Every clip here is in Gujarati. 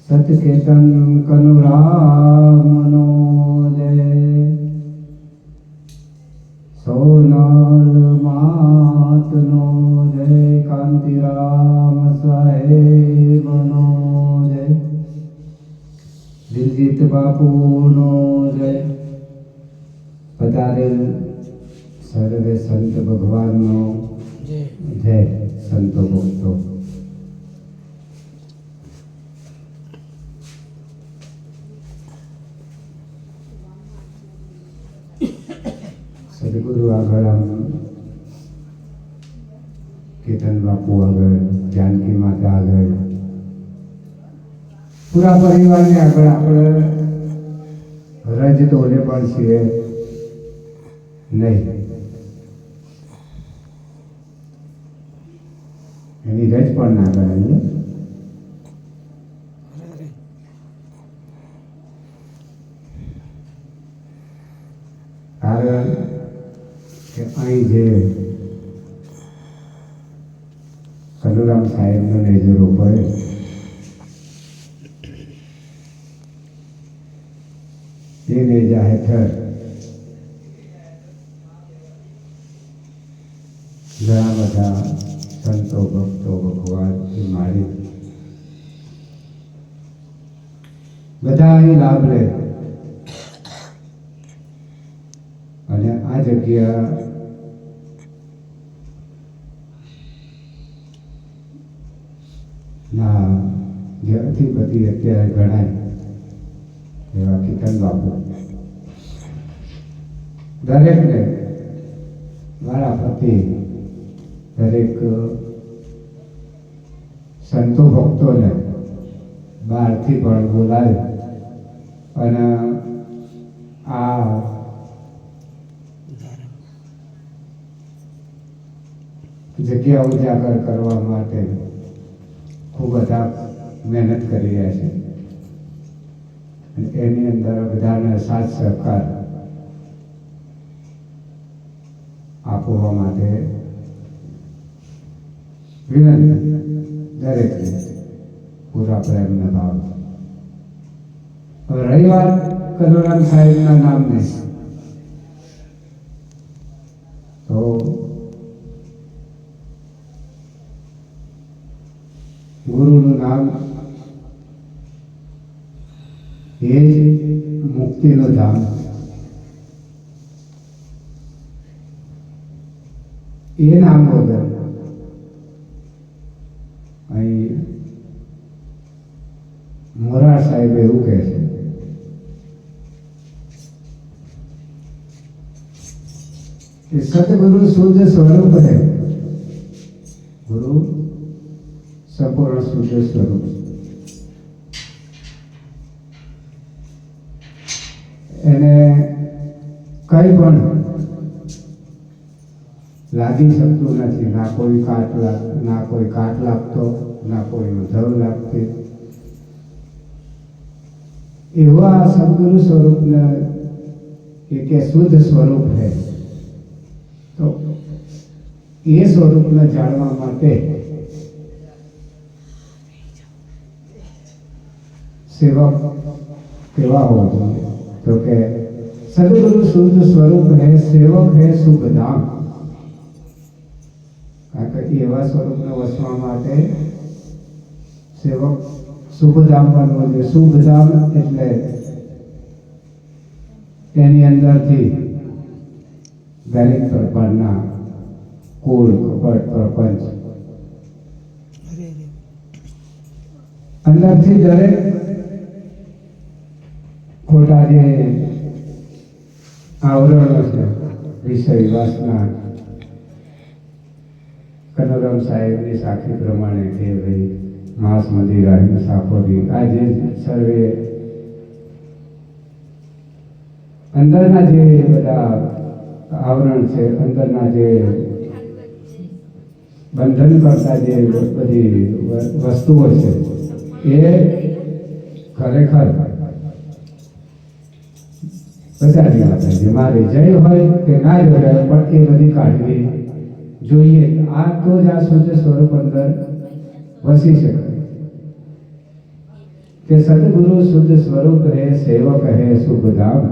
सतकेतन कनुरामनो जय। सोनाल मातनो जय। कांतिराम साहेबनो जय। દિલજીત બાપુનો જય। પધારેલ સર્વે સંત ભગવાનનો જય। સંતો ભક્તો, સદગુરુ આગળ આમ કેતન બાપુ આગળ, જાનકી માતા આગળ, પૂરા પરિવારને આગળ આપણે રજ તોલે પણ છીએ નહીં, એની રજ પણ ના કરાવીએ। કારણ કે અહીં જે કનુરામ સાહેબનો નેજરો પડે, એ નેજા હેઠળ ઘણા બધા સંતો ભક્તો ભગવાનથી મારી બધા અહીં લાભ લે અને આ જગ્યા ના જે અધિપતિ અત્યારે ગણાય એવા કેતન બાપુ દરેકને મારા પ્રતિ, દરેક સંતો ભક્તોને બહારથી પણ બોલાવે અને આ જગ્યા ઉજાગર કરવા માટે ખૂબ બધા મહેનત કરી રહ્યા છે અને એની અંદર બધાને સાથ સહકાર આપવા માટે વિનંતી દરેકને પૂરા પ્રેમના ભાવ। હવે રહી વાત કનુરામ સાહેબના નામની, તો ગુરુનું નામ એ જ મુક્તિનું ધામ। એ નામ વગર અહીં મોરાર સાહેબ એવું કહે છે કે સદગુરુ શુદ્ધ સ્વરૂપ है, ગુરુ સંપૂર્ણ શુદ્ધ સ્વરૂપ। એને કઈ પણ લાગી શકતું નથી, ના કોઈ કાટ લાગતો, ના કોઈ ધવ લાગતી। એવા સદગુરુ સ્વરૂપને કે શુદ્ધ સ્વરૂપ है, તો એ સ્વરૂપને જાણવા માટે સેવક કેવા હોવા જોઈએ? તો કે સદગુરુ શુદ્ધ સ્વરૂપ है, સેવક है શુભ धाम। કારણ કે એવા સ્વરૂપને વસવા માટે સેવક શુભ ધામ બનવો જોઈએ। શુભ ધામ એટલે એની અંદરથી દરેક પ્રકારના કુળ કપટ પ્રપંચ અંદરથી દરેક ખોટા જે આવરણો છે, વિષય વાસના, કનુરામ સાહેબની સાખી પ્રમાણે કે ભાઈ માંસ મદિરા મુસાફરી, આ જે સર્વે અંદરના જે બધા આવરણ છે, અંદરના જે બંધન કરતા જે બધી વસ્તુઓ છે, એ ખરેખર બધાની વાત છે। મારે જય હોય કે ના જય હોય, પણ એ બધી કાઢવી જોઈએ। આ તો જ આ શુદ્ધ સ્વરૂપ અંદર વસી શકે કે સદગુરુ શુદ્ધ સ્વરૂપ હે સેવક હે શુભ ધામ।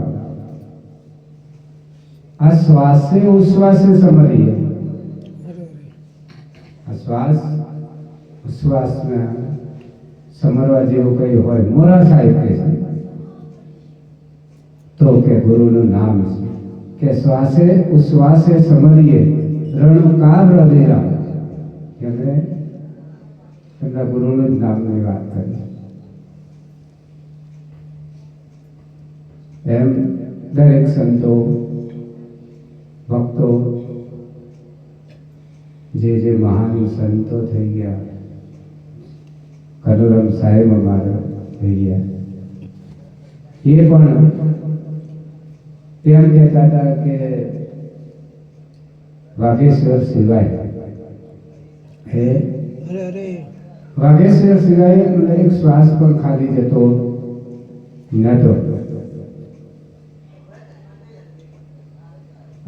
આ શ્વાસે ઉશ્વાસે સમરીએ, આ શ્વાસ ઉશ્વાસના સમરવા જેવું કઈ હોય? મોરા સાહેબ કહે છે તો કે ગુરુનું નામ છે કે શ્વાસે ઉશ્વાસે સમરીએ રણુકાર રવેરા, એટલે એમના ગુરુનું જ નામની વાત કરી। એમ દરેક સંતો ભક્તો જે મહાન સંતો થઈ ગયા, કનુરામ સાહેબ અમારા થઈ ગયા, એ પણ એમ કહેતા હતા કે વાઘેશ્વર સિવાય વાઘેશ્વર સિવાય એક શ્વાસ પણ ખાલી જતો નતો,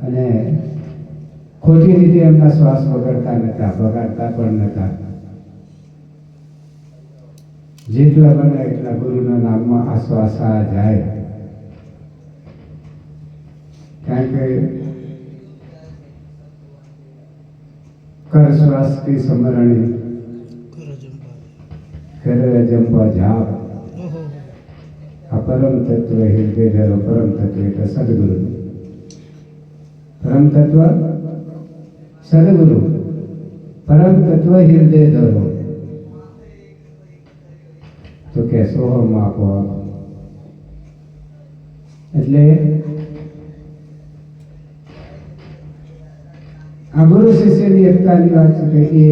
અને ખોટી રીતે એમના શ્વાસ બગાડતા નતા, બગાડતા પણ નતા। જેટલા બને એટલા ગુરુના નામમાં આ શ્વાસ જાય, કારણ કે કર શ્વાસ की समरणी कर जंपा जाप, આ પરમ તત્વ હૃદય ધરો, પરમ તત્વ એટલે સદગુરુ, પરમ તત્વ સદગુરુ, પરમ તત્વ હૃદય ધરો, તો કે સોહમ આપો। એટલે આ ગુરુ શિષ્યની એકતાની વાત છે કે એ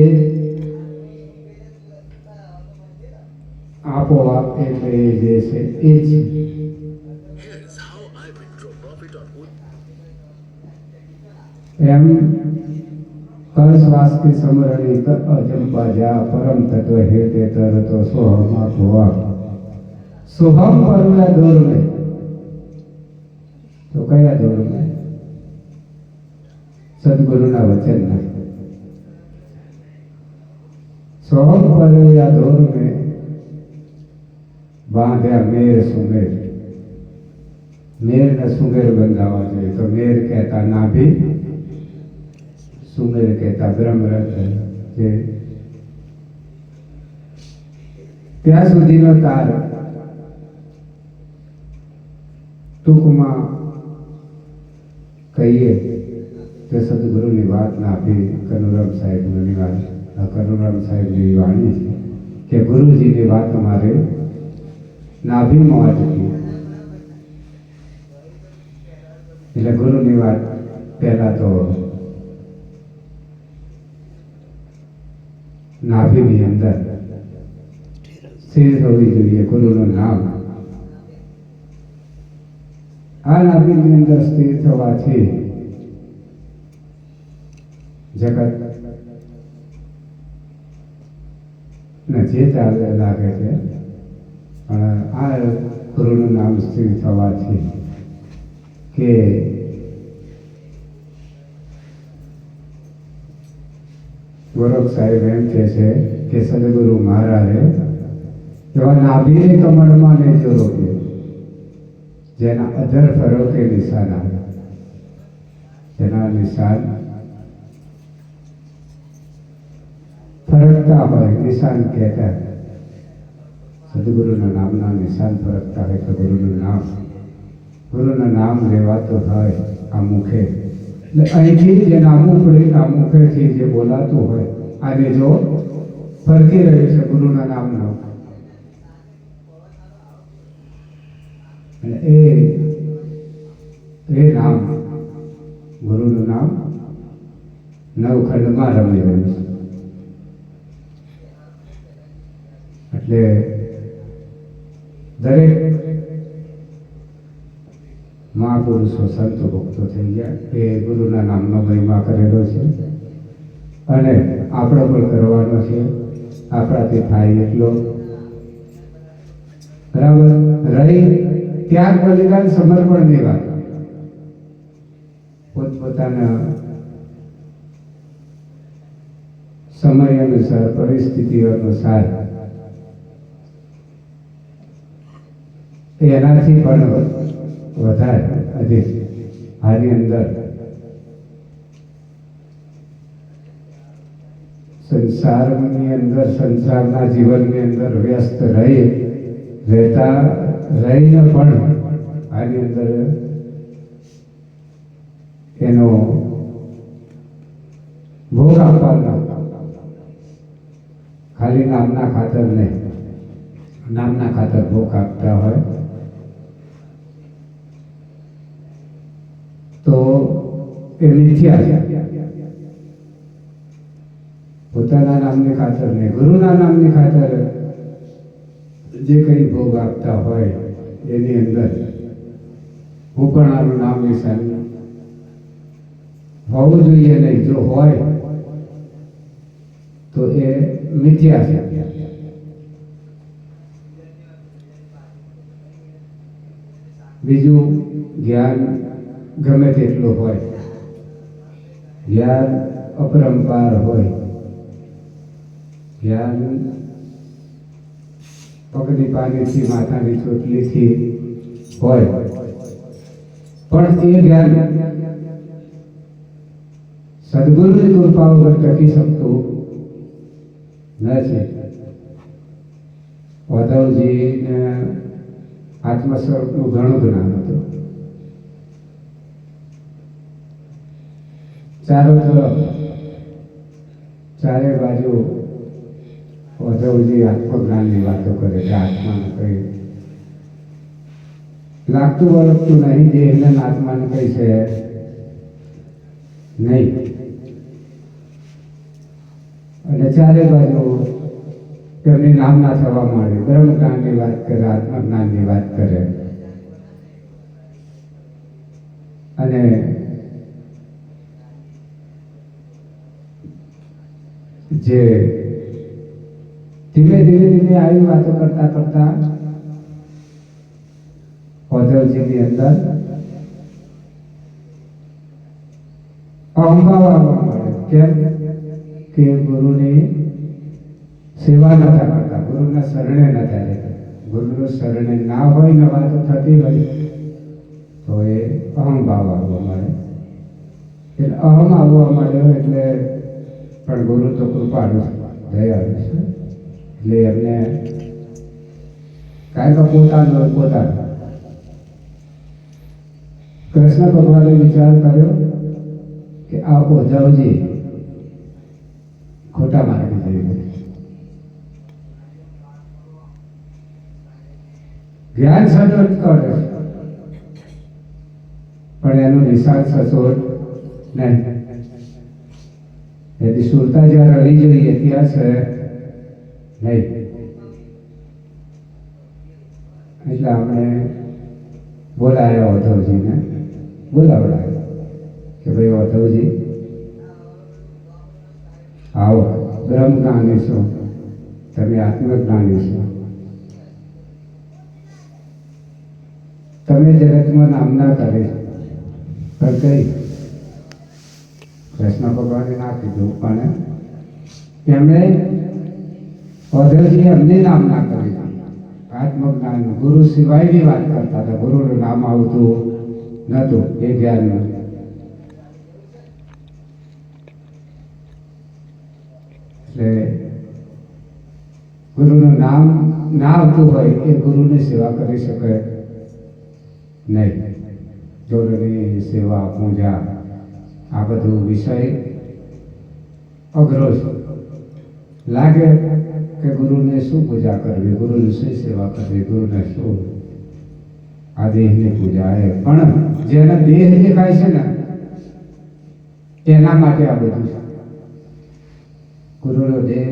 આપોઆપ એટલે એ જે છે એ જ એમ કર શ્વાસ की समरणी अजंपा जा परम तत्व हेते तरतो सोहम आपो। सोहम परला दौर में, तो कया दौर में? सदगुरुना वचनना सोहम परला दौर में बांध्या मेर सुमेर। मेर ने सुमेर बंधावा જોઈએ, તો મેર કહેતા નાભી, સુમેર કહેતા બ્રહ્મરંધ્ર, જે ત્યાં સુધીનો તાર ટૂંકમાં કહીએ તો સદગુરુની વાત નાભી કનુરામ સાહેબની વાત, કનુરામ સાહેબની વાણી છે કે ગુરુજીની વાત અમારે નાભીમાં વાંચતી, એટલે ગુરુની વાત પહેલા તો નાભીની અંદર સ્થિર હોવી જોઈએ ગુરુનું નામ। આ નાભીની અંદર સ્થિર થવાથી જગત ને જે ચાલે લાગે છે, પણ આ ગુરુનું નામ સ્થિર થવાથી કે ગોરખ સાહેબ એમ કહે છે કે સદગુરુ મહારાજે એવા નાભીને કમળમાં લેજો રોક્યો, જેના અધર ફરોકે નિશાન આવે, જેના નિશાન ફરકતા હોય, નિશાન કહેતા સદગુરુના નામના નિશાન ફરકતા હોય, તો ગુરુનું નામ લેવાતો હોય આ મુખે, એટલે અહીંથી જે નામું પડે આ મુખેથી જે બોલાતું હોય, આને જો ફરકી રહ્યું છે ગુરુના નામનો, અને એ નામ ગુરુનું નામ નવખંડમાં રમી રહ્યું છે। એટલે દરેક મહાપુરુષો સંતો ભક્તો થઈ ગયા એ ગુરુના નામનો મહિમા કરેલો છે, અને આપણે પણ કરવાનો છે, આપણાથી થાય એટલો। બરાબર રહી ત્યાગ બલિદાન સમર્પણની વાત, પોતપોતાના સમય અનુસાર, પરિસ્થિતિઓ અનુસાર એનાથી પણ વધારે અધિક આની અંદર સંસારની અંદર, સંસારના જીવનની અંદર વ્યસ્ત રહેતા રહીને પણ આની અંદર એનો ભોગ આપવાનો ખાલી નામના ખાતર નહીં, નામના ખાતર ભોગ આપતા હોય તો એ મિથ્યા છે. પોતાના નામની ખાતર નહીં, ગુરુના નામની ખાતર જે કંઈ ભોગ આપતા હોય એની અંદર હું પણ આનું નામ નિશાન હોવું જોઈએ નહીં. જો હોય તો એ મિથ્યા છે. બીજું, જ્ઞાન ગમે તેટલું હોય, જ્ઞાન અપરંપાર હોય, જ્ઞાન પગની પાનીથી માથાની ચોટલીથી હોય, પણ એ જ્ઞાન સદગુરુની કૃપા વગર ટકી શકતું નથી. ઉદ્ધવજીને આત્મ સ્વરૂપનું ઘણું જ્ઞાન હતું. ચારો તરફ, ચારે બાજુ ઉદ્ધવજી આત્મજ્ઞાનની વાતો કરે કે આત્માને કઈ લાગતું વળગતું નહીં, દેહને આત્માને કઈ છે નહીં. અને ચારે બાજુ તેમની નામના થવા માંડે, બ્રહ્મ જ્ઞાનની વાત કરે, આત્મજ્ઞાનની વાત કરે. અને જે ધીમે ધીમે આવી વાતો કરતા કરતા ઉદ્ધવજીની અંદર અહંભાવ આવવા મળે. કેમ કે ગુરુની સેવા નતા કરતા, ગુરુના શરણે નતા રહેતા. ગુરુનું શરણે ના હોય ને વાતો થતી હોય તો એ અહંભાવ આવવા મળે. એટલે અહમ આવવા મળ્યો એટલે પણ ગુરુ તો કૃપાળુ દયાળુ છે, એટલે એમને કાંઈ તો પોતાનું કૃષ્ણ ભગવાને વિચાર કર્યો કે આ ઉદ્ધવજી ખોટા માર્ગે જઈ રહ્યા, જ્ઞાન સચોટ કરે પણ એનું નિશાન સચોટ નહીં. એની સુરતા જ્યાં રહી જોઈએ ત્યાં છે નહીં. એટલે આપણે બોલાયા ઉદ્ધવજીને, બોલાવડાયા કે ભાઈ ઉદ્ધવજી આવો, બ્રહ્મ જ્ઞાની છો, તમે આત્મજ્ઞાની છો, તમે જગતમાં નામના કરી પણ કઈ કૃષ્ણ ભગવાને ના કીધું, પણ એમણે ઉદ્ધવજી એમને નામના કરી આત્મજ્ઞાન. ગુરુ સિવાયની વાત કરતા હતા, ગુરુનું નામ આવતું નહોતું એ જ્ઞાન. એટલે ગુરુનું નામ ના આવતું હોય એ ગુરુની સેવા કરી શકે નહીં. ગુરુની સેવા, પૂજા આ બધું વિષય અઘરો છે. લાગે કે ગુરુને શું પૂજા કરવી, ગુરુને શું સેવા કરવી, ગુરુને શું આ દેહની પૂજા એ, પણ જેને દેહ દેખાય છે ને તેના માટે આ બધું છે. ગુરુનો દેહ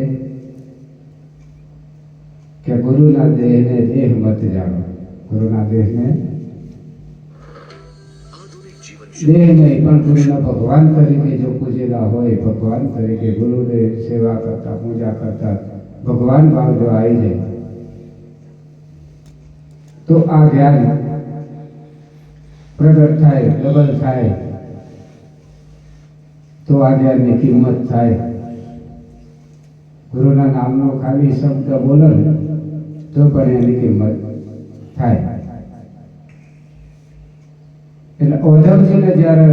કે ગુરુના દેહને દેહ મત જાણો, ગુરુના દેહને દેહ નહીં પણ ગુરુના ભગવાન તરીકે જો પૂજેલા હોય, ભગવાન તરીકે ગુરુને સેવા કરતા, પૂજા કરતા ભગવાન ભાવ જો આવી જાય તો આ જ્ઞાન પ્રગટ થાય, ડબલ થાય, તો આ જ્ઞાનની કિંમત થાય. ગુરુના નામનો ખાલી શબ્દ બોલો ને તો પણ એની કિંમત થાય. એટલે ઉદ્ધવજીને જ્યારે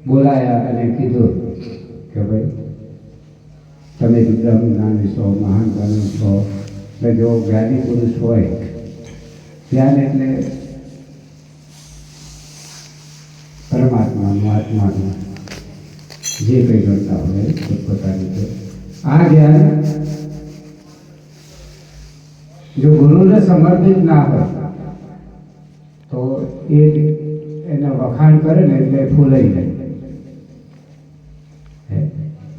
બોલાયા અને કીધું કે ભાઈ તમે બ્રહ્મ જ્ઞાની છો, મહાન જ્ઞાની છો, એટલે જો જ્ઞાની પુરુષ હોય જ્ઞાન એટલે પરમાત્માનું, આત્માનું જે કંઈ ગણતા હોય પોતપોતાની. આ જ્ઞાન જો ગુરુને સમર્પિત ના હોય તો એને વખાણ કરે ને એટલે ફૂલાઈ જાય,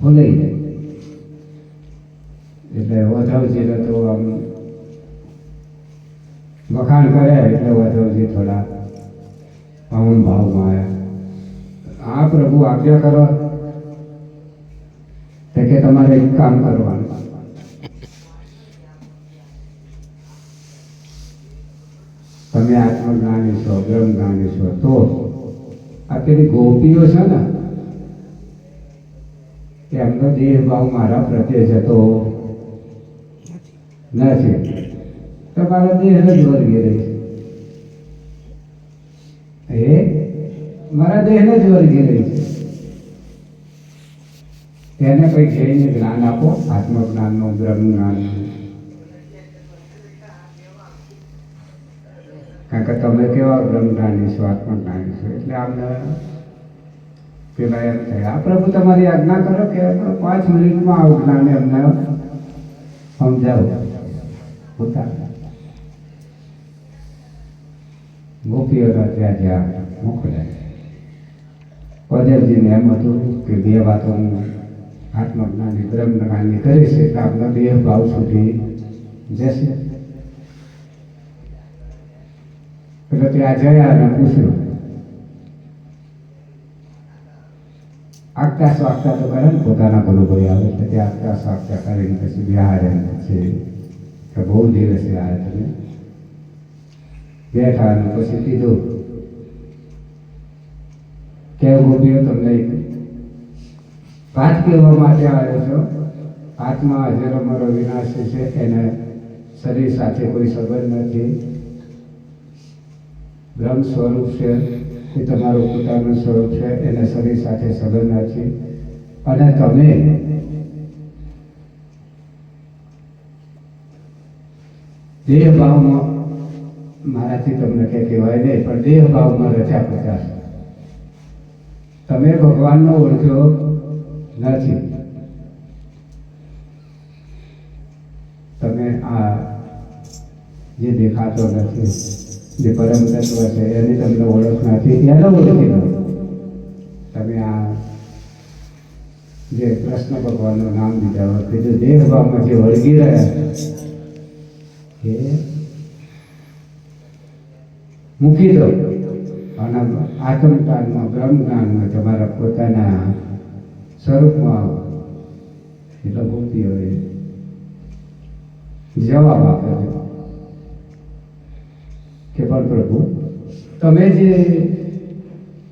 ફૂલાઈ જાય. એટલે ઉદ્ધવજીને તો આમ વખાણ કર્યા એટલે ઉદ્ધવજી થોડા મૌન ભાવમાં આવ્યા. આ પ્રભુ આજ્ઞા કરો કે તમારે એક કામ કરવાનું. તમે આત્મજ્ઞાની છો, બ્રહ્મ જ્ઞાની છો, તો આ પેલી ગોપીઓ છે ને એમનો દેહ ભાવ મારા પ્રત્યે જતો નથી. તમારા દેહને જ વર્ગી રહી છે, એ મારા દેહને જ વર્ગી રહી છે. એને કંઈ જઈને જ્ઞાન આપો, આત્મજ્ઞાનનું, બ્રહ્મ જ્ઞાનનું. કારણ કે તમે કેવા બ્રહ્મ જ્ઞાની છો, આત્મજ્ઞાની છો. એટલે આમને પેલા એમ થાય આ પ્રભુ તમારી આજ્ઞા કરો કે 5 મિનિટમાં આવું જ્ઞાન એમને સમજાવો. પોતાના ગોપીઓના ત્યાં જ્યાં મોકલ્યા. ઉદ્ધવજીને એમ હતું કે 2 વાતો હું આત્મજ્ઞાની, બ્રહ્મ જ્ઞાની કરીશ એટલે આપણા દેહ ભાવ સુધી જશે. એટલે ત્યાં જયા અને પૂછ્યું. આગતા સ્વાગતા તો કરે ને પોતાના ગુરુભાઈ આવે એટલે ત્યાં આગતા સ્વાગતા કરીને પછી બિહારે પછી કે બહુ દિવસે આવ્યા તમે બેઠા. અને પછી કીધું કે ગોપીઓ તમને વાત કહેવા માટે આવ્યો છો. આત્મા અજર અમારો વિનાશી છે, એને શરીર સાથે કોઈ સંબંધ નથી. બ્રહ્મ સ્વરૂપ છે, એ તમારું પોતાનું સ્વરૂપ છે, એને શરીર સાથે સંબંધ નથી. અને તમે દેહ ભાવમાં, મારાથી તમને કંઈ કહેવાય નહીં, પણ દેહ ભાવમાં રચ્યા પચ્યા છો. તમે ભગવાનનો ઓળખ્યો નથી. તમે આ જે દેખાતો નથી, જે પરમ તત્વ છે એની તમને ઓળખ નથી, એને ઓળખી લો. તમે આ જે કૃષ્ણ ભગવાનનું નામ દીધા વખતે જો દેહ ભાવમાં જે વળગી રહ્યા એ મૂકી દો. અને આત્મજ્ઞાનમાં, બ્રહ્મ જ્ઞાનમાં તમારા પોતાના સ્વરૂપમાં આવો. એટલે ગોપીઓએ જવાબ આપ્યો કે પણ પ્રભુ તમે જે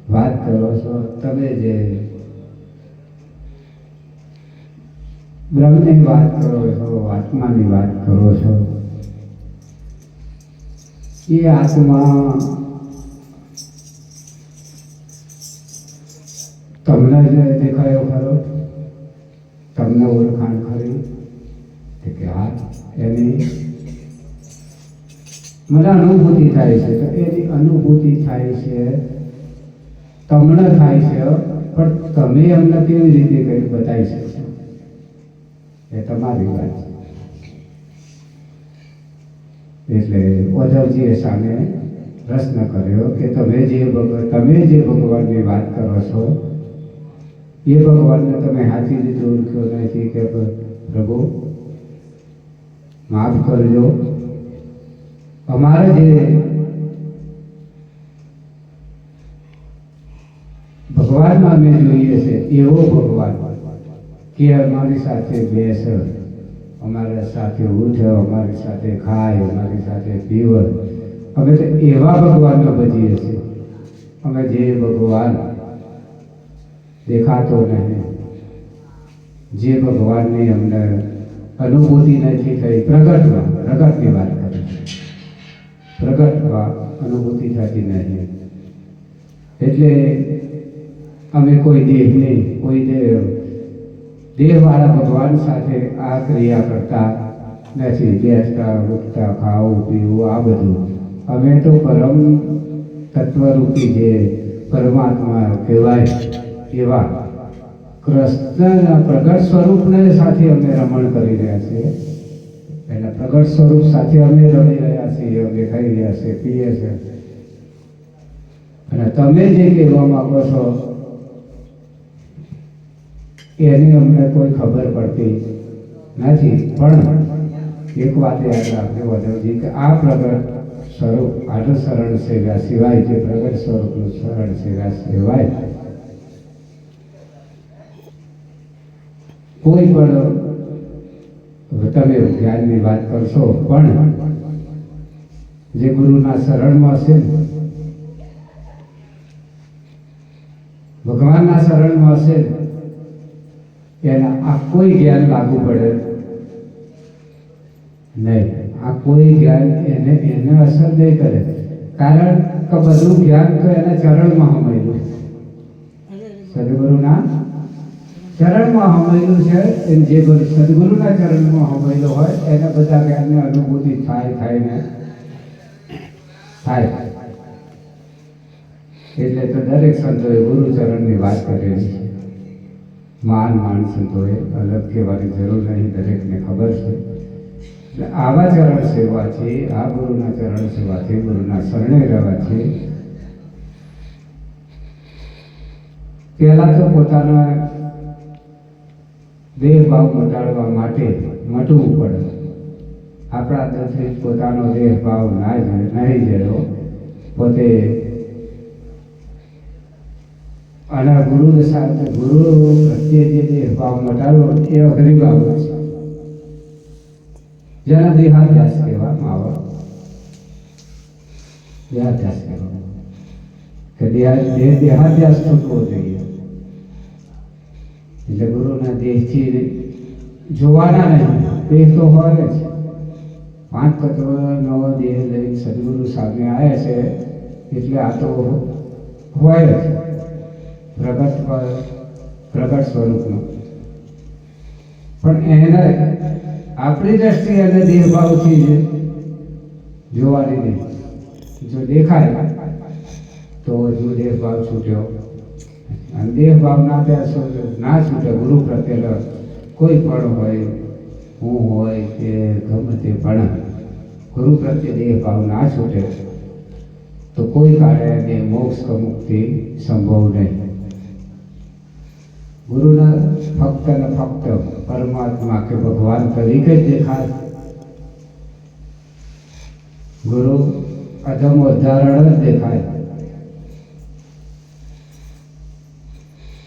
વાત કરો છો, તમે જે બ્રહ્મની વાત કરો છો, આત્માની વાત કરો છો, એ આત્મા તમને જ દેખાયો ખરો? તમને ઓળખાણ ખરી? કે હા, એની મને અનુભૂતિ થાય છે. તો એની અનુભૂતિ થાય છે, તમને થાય છે, પણ તમે અમને કેવી રીતે કંઈ બતાવી શકશો? એ તમારી વાત છે. એટલે ઉદ્ધવજીએ સામે પ્રશ્ન કર્યો કે તમે જે ભગવાનની વાત કરો છો એ ભગવાનને તમે સાચી રીતે ઓળખ્યો નથી. કે પ્રભુ માફ કરજો, અમારે જે ભગવાનમાં અમે જોઈએ છે એવો ભગવાન કે અમારી સાથે બેસે, અમારા સાથે ઉઠે, અમારી સાથે ખાય, અમારી સાથે પીવે, અમે તો એવા ભગવાનને ભજીએ છીએ. અમે જે ભગવાન દેખાતો નહીં જે ભગવાનની અમને અનુભૂતિ નથી થઈ, પ્રગટની વાત કરી, પ્રગટમાં અનુભૂતિ થતી નહીં. એટલે અમે કોઈ દેહવાળા ભગવાન સાથે આ ક્રિયા કરતા નથી. બેસતા, ઉઠતા, ખાવું, પીવું, આ બધું અમે તો પરમ તત્વરૂપી જે પરમાત્મા કહેવાય એવા કૃષ્ણના પ્રગટ સ્વરૂપને સાથે અમે રમણ કરી રહ્યા છીએ. એના પ્રગટ સ્વરૂપ સાથે અમે રમી રહ્યા છીએ, અમે ખાઈ રહ્યા છીએ, પીએ છીએ. અને તમે જે કહેવા માંગો છો એની અમને કોઈ ખબર પડતી નથી. પણ એક વાત યાદ રાખજો વધવજી કે આ પ્રગટ સ્વરૂપ આનું શરણ સેવા સિવાય, જે પ્રગટ સ્વરૂપનું શરણ સેવા સિવાય કોઈ પણ તમે જ્ઞાનની વાત કરશો, પણ જે ગુરુના શરણમાં છે, ભગવાનના શરણમાં છે, એના આ કોઈ જ્ઞાન લાગુ પડે નહીં. આ કોઈ જ્ઞાન એને અસર નહીં કરે. કારણ કે બધું જ્ઞાન તો એના ચરણમાં હમાયેલું, સદગુરુના ચરણમાં હમાયેલું છે. જે સદગુરુના ચરણમાં હમાયેલો હોય એને બધા જ્ઞાનની અનુભૂતિ થાય. એટલે તો દરેક સંતોએ ગુરુચરણની વાત કરેલી છે. મહાન સંતોએ અલગ કહેવાની જરૂર નહીં, દરેકને ખબર છે. એટલે આવા ચરણ સેવાથી, આ ગુરુના ચરણ સેવાથી, ગુરુના શરણે રહેવાથી પહેલા તો પોતાના દેહ ભાવ મટાડવા માટે મટવું પડે. આપણા અંદરથી પોતાનો દેહ ભાવ નહીં જતો પોતે, અને ગુરુ સાથે ગુરુ પ્રત્યે જે દેહ ભાવ મટાડવો એ અઘરી બાબત છે, જેના દેહાધ્યાસ કહેવામાં આવે. દેહાધ્યાસ કહેવામાં કે દેહાધ્યાસ થવો જોઈએ. એટલે ગુરુના દેહથી જોવાના નહીં, દેહ તો હોય જ. 5 તત્વનો દેહ લઈને સદગુરુ સામે આવ્યા છે એટલે આ તો હોય જ પ્રગટ સ્વરૂપનો. પણ એને આપણી દ્રષ્ટિએ એને દેહભાવથી જોવાની નહીં. જો દેખાય તો હજુ દેહભાવ છૂટ્યો, અને દેહભાવ ના છૂટે ગુરુ પ્રત્યે કોઈ પણ હોય, હું હોય કે ગમે તે, પણ ગુરુ પ્રત્યે દેહભાવ ના છૂટે તો કોઈ કાળે મોક્ષ મુક્તિ સંભવ નહીં. ગુરુના ફક્ત ને ફક્ત પરમાત્મા કે ભગવાન તરીકે જ દેખાય. ગુરુ અધમ ઉદાહરણ જ દેખાય.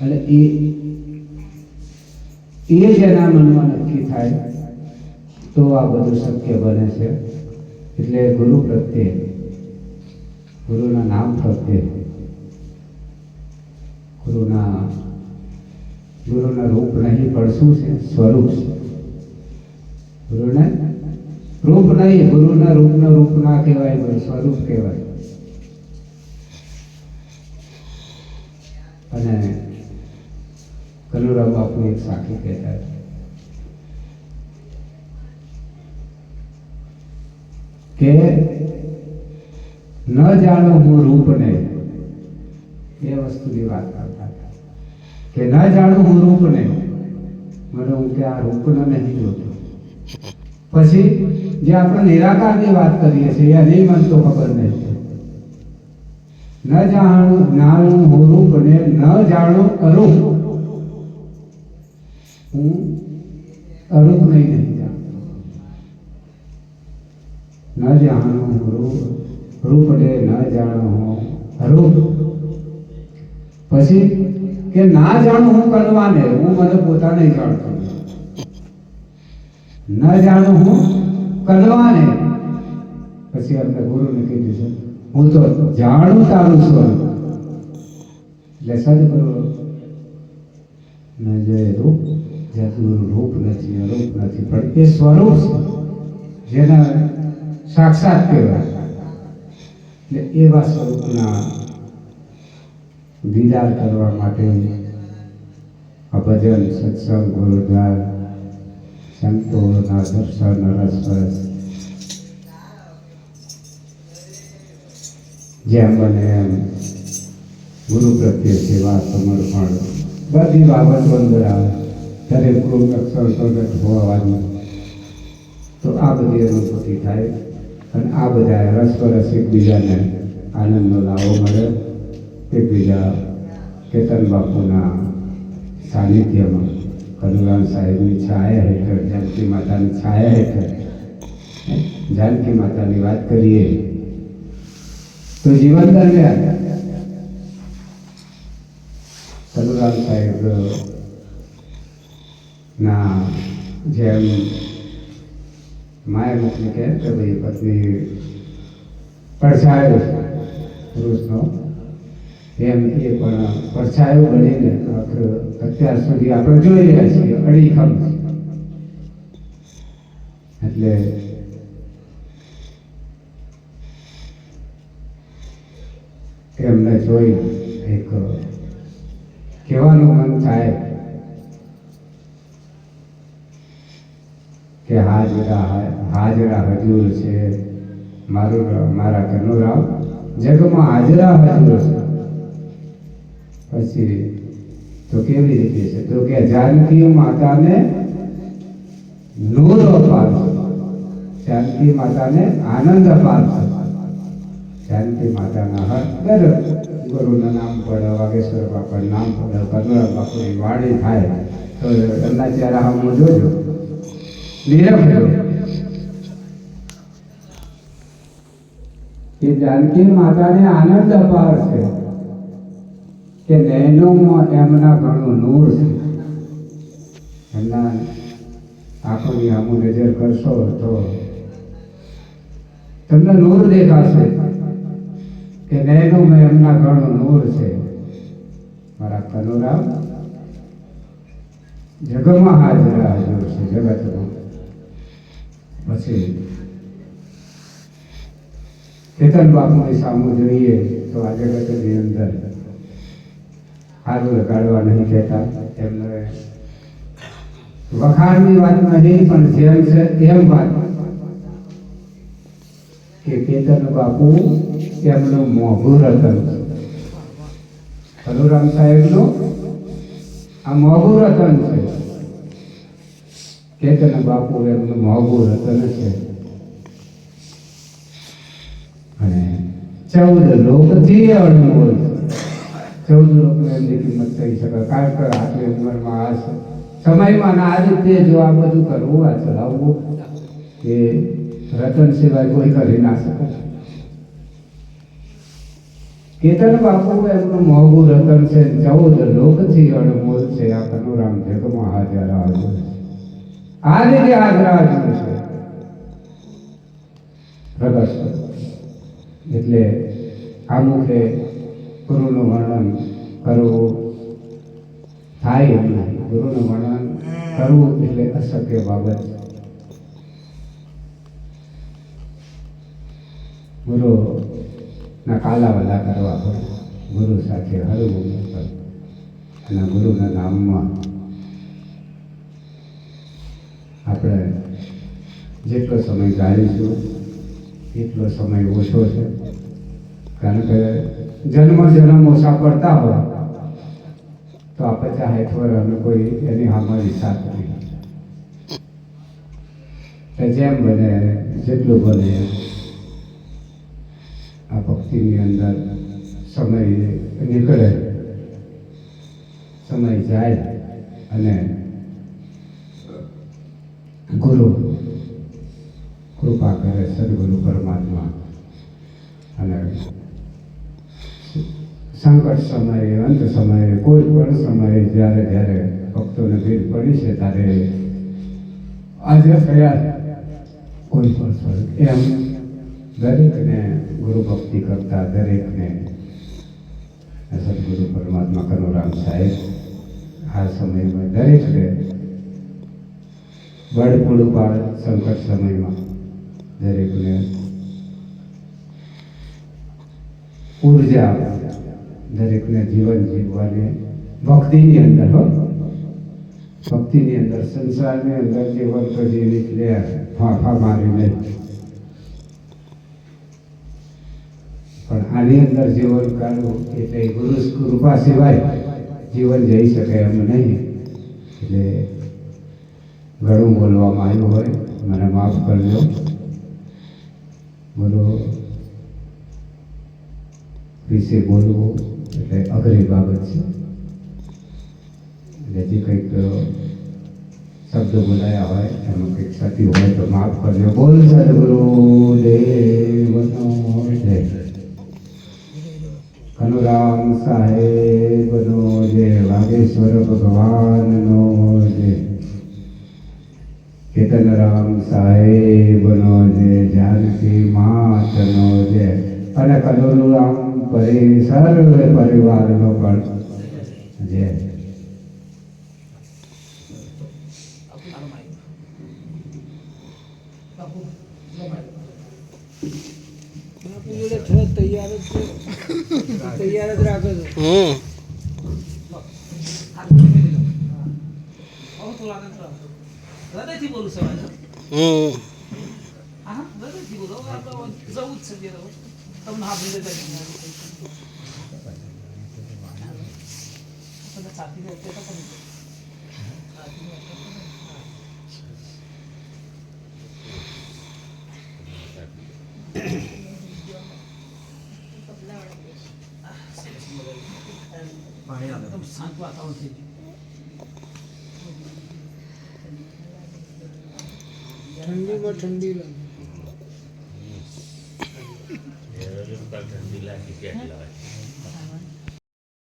અને એ જેના મનમાં નક્કી થાય તો આ બધું શક્ય બને છે. એટલે ગુરુ પ્રત્યે, ગુરુના નામ પ્રત્યે, ગુરુના રૂપ નહીં પણ શું છે? સ્વરૂપ છે. ગુરુને રૂપ નહીં, ગુરુના રૂપ ના કહેવાય, સ્વરૂપ કહેવાય. અને કલુરામ બાપુ એક સાખી કહેતા કે ન જાણો હું રૂપને, એ વસ્તુની વાત કરતા કે ન જાણું હું રૂપને, મને હું કે આ રૂપને નહીં જોતો. પછી જે આપણે નિરાકારની વાત કરીએ છીએ એની મને તો ખબર નહીં. ન જાણું હું રૂપને, ન જાણું અરૂપ, હું અરૂપ નહીં જાણતો. ન જાણું રૂપને, ન જાણું હું અરૂપ. પછી કે ના જાણું હું કનવાને, હું મને પોતા નહીં જાણતો. ન જાણું હું કનવાને. પછી આપણે ગુરુને કીધું છે હું તો જાણું તારું સ્વરૂપ. એટલે સદગુરુ ને જે રૂપ જગનું રૂપ નથી, અરૂપ નથી, પણ એ સ્વરૂપ છે જેના સાક્ષાત કહેવાય. એટલે એવા સ્વરૂપના દીદાર કરવા માટે આ ભજન, સત્સંગ, ગુરુદ્વાર, સંતોના દર્શન, રસરસ જેમ બને એમ ગુરુ પ્રત્યે સેવા, સમર્પણ બધી બાબતો અંદર આવે. દરેક ગુરુ અક્ષર પ્રગટ હોવાનું તો આ બધી અનુભૂતિ થાય અને આ બધા રસપરસ એકબીજાને આનંદનો લાવો મળે. એકબીજા કેતન બાપુના સાનિધ્યમાં, કનુરામ સાહેબની છાયા હેઠળ, જાનકી માતાની છાયા હેઠળ, જાનકી માતાની વાત કરીએ તો જીવન દરમિયાન કનુરામ સાહેબ ના જેમ માયા મૂકને કહે કે ભાઈ પત્ની પડછાયો પુરુષનો, એમ એ પણ પડછાયો બનીને અત્યાર સુધી આપણે જોઈ રહ્યા છીએ અડીખમ. એટલે એમને જોઈ એક કહેવાનું મન થાય કે હાજરા હજુર છે મારા કનુરામ, જગમાં હાજરા હજુર છે. પછી તો કેવી રીતે છે? તો કે જાનકી માતાને નૂર અપાવશે, જાનકી માતાને આનંદ અપાવશે. જાનકી માતાના હર ગુરુના નામ પડે, વાગેશ્વર બાપાનું નામ પડે, કનુરામ બાપુની વાણી થાય તો એમના ચહેરા હમ જોજો, નિરખજો કે જાનકી માતાને આનંદ અપાવશે કે નૈનોમાં એમના ઘણું નૂર છે. એમના આંખોની આમું નજર કરશો તો તમને નૂર દેખાશે કે નૈનોમાં એમના ઘણું નૂર છે. મારા કનુરામ જગમાં હાજરા હજુર છે, જગતમાં. પછી કેતન બાપુની સામું જોઈએ તો આ જગતની અંદર હારું લગાડવા નહીં કહેતા. એમને વખાણની વાત નહીં, પણ જેમ છે એમ વાત કે કેતન બાપુ એમનું મોંઘું રતન છે. કનુરામ સાહેબનું આ મોંઘું રતન છે. કેતન બાપુ એમનું મોંઘું રતન છે. અને 14 લોકથી અણમોલ છે. 14 લોકને એમની કિંમત થઈ શકે. કારણ કે આટલી ઉંમરમાં આ સમયમાં આ રીતે જો આ બધું કરવું, આ ચલાવવું, એ રતન સિવાય કોઈ કરી ના શકે. કેતન બાપુ એમનું મોંઘું રતન છે. 14 લોકથી અણમોલ છે. આ કનુરામ જગમાં હાજર છે. આ રીતે હાજર છે પ્રગટ. એટલે આ મુખે ગુરુનું વર્ણન કરવું થાય એમ નહીં. ગુરુનું વર્ણન કરવું એટલે અશક્ય બાબત. ગુરુના કાલાવાલા કરવા પડે, ગુરુ સાથે હરવું પડે અને ગુરુના નામમાં આપણે જેટલો સમય ગાળીશું એટલો સમય ઓછો છે. કારણ કે જન્મ ઓછા પડતા હોય તો આ 50-60 વર્ષ અમે કોઈ એની સામે હિસાબ નહીં. જેમ બને જેટલું બને આ ભક્તિની અંદર સમય નીકળે, સમય જાય અને ગુરુ કૃપા કરે, સદગુરુ પરમાત્મા. અને સંકટ સમયે, અંત સમયે, કોઈ પણ સમયે જ્યારે જ્યારે ભક્તોને ભીડ પડી છે ત્યારે હાજર થયા કોઈ પણ સ્વરૂપ. એમ દરેકને ગુરુ ભક્તિ કરતા દરેકને સદગુરુ પરમાત્મા કનુરામ સાહેબ આ સમયમાં દરેકને બળ પૂરું પાડે સંકટ સમયમાં દરેકને ઉર્જા આપે, દરેકને જીવન જીવવાની ભક્તિની અંદર હો, ભક્તિની અંદર, સંસારની અંદર જીવન તો જીવી લે ફાંફા મારીને, પણ આની અંદર જીવન કાઢવું એટલે ગુરુ કૃપા સિવાય જીવન જઈ શકે એમ નહીં. એટલે ઘણું બોલવામાં આવ્યું હોય મને માફ કરજો. બોલો વિશે બોલવું એટલે અઘરી બાબત છે. એટલે જે કંઈક શબ્દો બોલાયા હોય એમાં કંઈક સતી હોય તો માફ કરજો. બોલ સદગુરુ દેવનો જય. કનુરામ સાહેબનો જય. વાગેશ્વર ભગવાનનો જય. કેતનરામ સાહેબનો જય. જાનકી માતનો જય. અને કનુરામ સર્વ પરિવારનો પણ જય. તૈયાર જ રાખો છો. હૃદયથી બોલું સવારે. હા હૃદયથી બોલો. જવું જ છે તમને હા ભૂલે છાતી એકદમ શાંત વાતાવરણ થઈ ગયું. ઠંડીમાં ઠંડી લાગે. ઠંડી લાગી